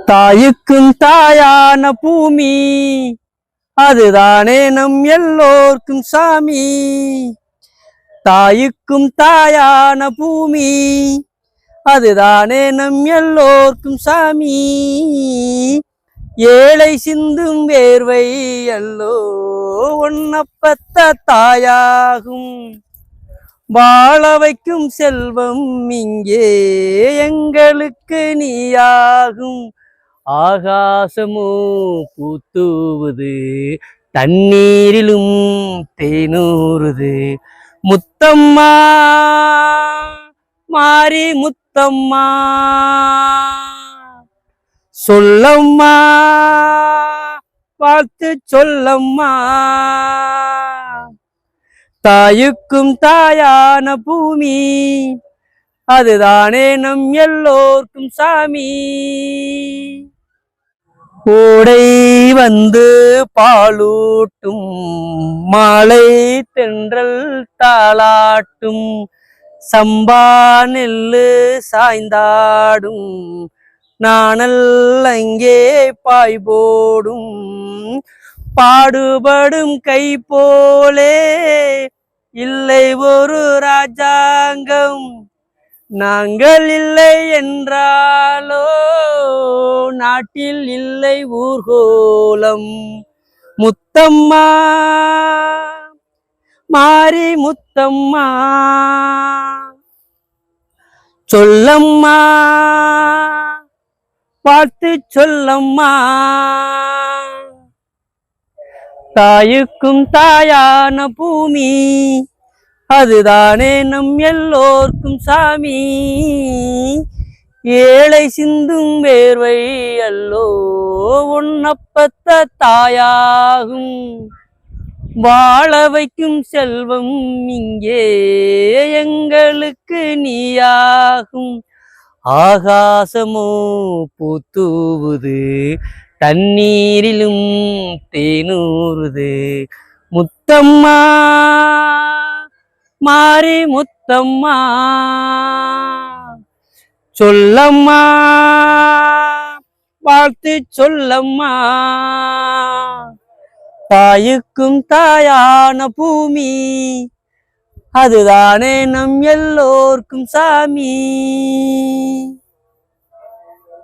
தாயுக்கும் தாயான பூமி அதுதானே நம் எல்லோர்க்கும் சாமி. தாயுக்கும் தாயான பூமி அதுதானே நம் எல்லோர்க்கும் சாமி. ஏழை சிந்தும் வேர்வை அல்லோ ஒன்னப்பத்த தாயாகும். வாழ வைக்கும் செல்வம் இங்கே எங்களுக்கு நீயாகும். ஆகாசமோ பூத்தூவுது, தண்ணீரிலும் தேனூறுது. முத்தம்மா மாறி முத்தம்மா சொல்லம்மா வாழ்த்து சொல்லம்மா. தாயுக்கும் தாயான பூமி அதுதானே நம் எல்லோர்க்கும் சாமி. ஓடை வந்து பாலூட்டும், மாலை தென்றல் தாளாட்டும், சம்பா நெல்லு சாய்ந்தாடும், நாணல் அங்கே பாய் போடும். பாடுபடும் கை போலே இல்லை ஒரு ராஜாங்கம். நாங்கள் இல்லை என்றாலோ நாட்டில் இல்லை ஊர்கோலம். முத்தம்மா மாறி முத்தம்மா சொல்லம்மா பார்த்து சொல்லம்மா. தாயுக்கும் தாயான பூமி அதுதானே நம் எல்லோர்க்கும் சாமி. ஏழை சிந்தும் வேர்வை அல்லோ ஒன்னப்பத்த தாயாகும். வாழ வைக்கும் செல்வம் இங்கே எங்களுக்கு நீயாகும். ஆகாசமோ பூத்தூவுது, தண்ணீரிலும் தேனூறுது. முத்தம்மா மாறி முத்தம்மா சொல்லம்மா வாழ்த்து சொல்லம்மா. தாயுக்கும் தாயான பூமி அதுதானே நம் எல்லோர்க்கும் சாமி.